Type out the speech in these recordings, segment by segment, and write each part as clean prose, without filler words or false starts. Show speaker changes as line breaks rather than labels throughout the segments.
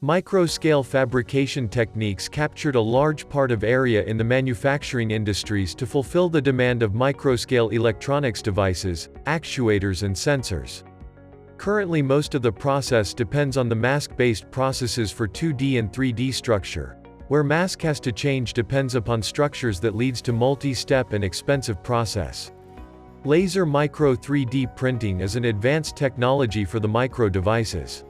Micro-scale fabrication techniques captured a large part of area in the manufacturing industries to fulfill the demand of micro-scale electronics devices, actuators and sensors. Currently most of the process depends on the mask-based processes for 2D and 3D structure. Where mask has to change depends upon structures that leads to multi-step and expensive process. Laser micro 3D printing is an advanced technology for the micro devices.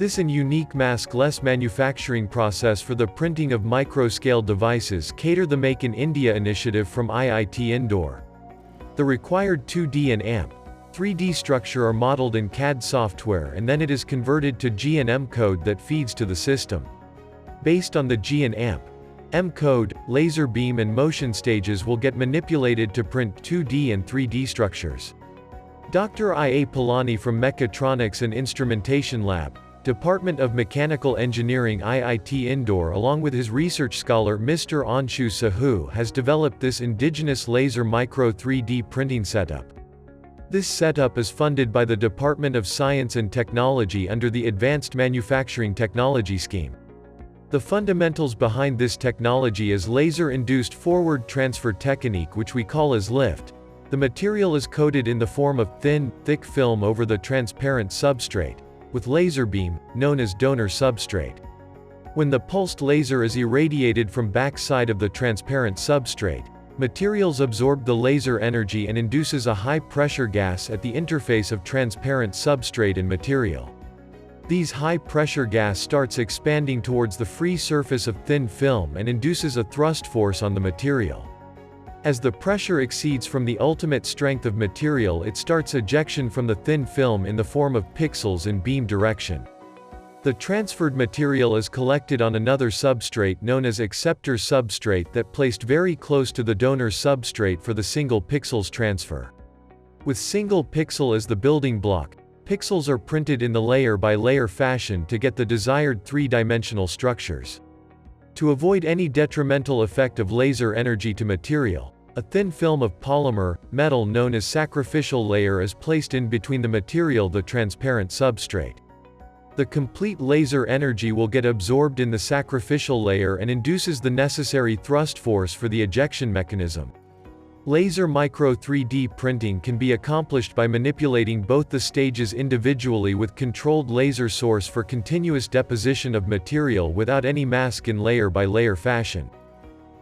This and unique mask-less manufacturing process for the printing of micro-scale devices cater the Make in India initiative from IIT Indore. The required 2D and AMP 3D structure are modeled in CAD software and then it is converted to G and M code that feeds to the system. Based on the G and AMP M code, laser beam and motion stages will get manipulated to print 2D and 3D structures. Dr. I.A. Palani from Mechatronics and Instrumentation Lab, Department of Mechanical Engineering IIT Indore along with his research scholar Mr. Anshu Sahu has developed this indigenous laser micro 3D printing setup. This setup is funded by the Department of Science and Technology under the Advanced Manufacturing Technology Scheme. The fundamentals behind this technology is laser-induced forward transfer technique which we call as lift. The material is coated in the form of thin, thick film over the transparent substrate, with laser beam, known as donor substrate. When the pulsed laser is irradiated from back side of the transparent substrate, materials absorb the laser energy and induces a high-pressure gas at the interface of transparent substrate and material. These high-pressure gas starts expanding towards the free surface of thin film and induces a thrust force on the material. As the pressure exceeds from the ultimate strength of material, it starts ejection from the thin film in the form of pixels in beam direction. The transferred material is collected on another substrate known as acceptor substrate that placed very close to the donor substrate for the single pixels transfer. With single pixel as the building block, pixels are printed in the layer-by-layer fashion to get the desired three-dimensional structures. To avoid any detrimental effect of laser energy to material, a thin film of polymer, metal known as sacrificial layer is placed in between the material and the transparent substrate. The complete laser energy will get absorbed in the sacrificial layer and induces the necessary thrust force for the ejection mechanism. Laser micro 3D printing can be accomplished by manipulating both the stages individually with controlled laser source for continuous deposition of material without any mask in layer-by-layer fashion.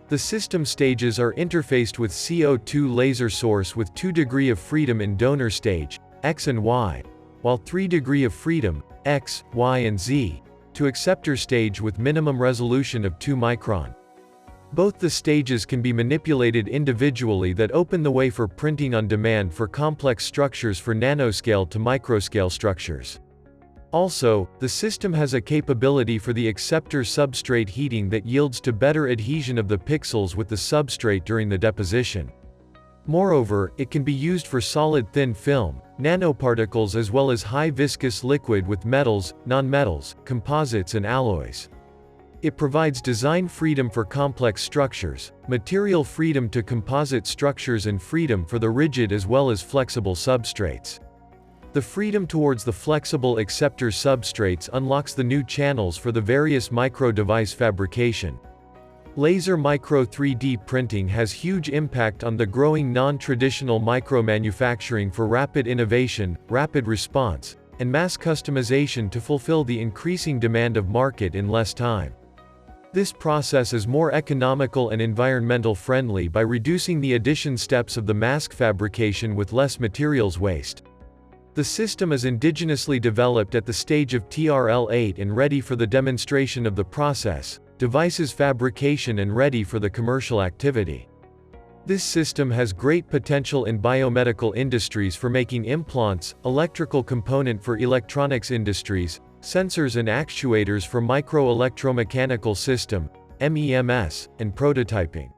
The system stages are interfaced with CO2 laser source with 2 degrees of freedom in donor stage, X and Y, while 3 degrees of freedom, X, Y and Z, to acceptor stage with minimum resolution of 2 micron. Both the stages can be manipulated individually that open the way for printing on demand for complex structures for nanoscale to microscale structures. Also, the system has a capability for the acceptor substrate heating that yields to better adhesion of the pixels with the substrate during the deposition. Moreover, it can be used for solid thin film, nanoparticles as well as high viscous liquid with metals, nonmetals, composites and alloys. It provides design freedom for complex structures, material freedom to composite structures and freedom for the rigid as well as flexible substrates. The freedom towards the flexible acceptor substrates unlocks the new channels for the various micro-device fabrication. Laser micro 3D printing has huge impact on the growing non-traditional micro-manufacturing for rapid innovation, rapid response, and mass customization to fulfill the increasing demand of market in less time. This process is more economical and environmental friendly by reducing the addition steps of the mask fabrication with less materials waste. The system is indigenously developed at the stage of TRL8 and ready for the demonstration of the process, devices fabrication and ready for the commercial activity. This system has great potential in biomedical industries for making implants, electrical component for electronics industries, sensors and actuators for micro-electromechanical system, MEMS, and prototyping.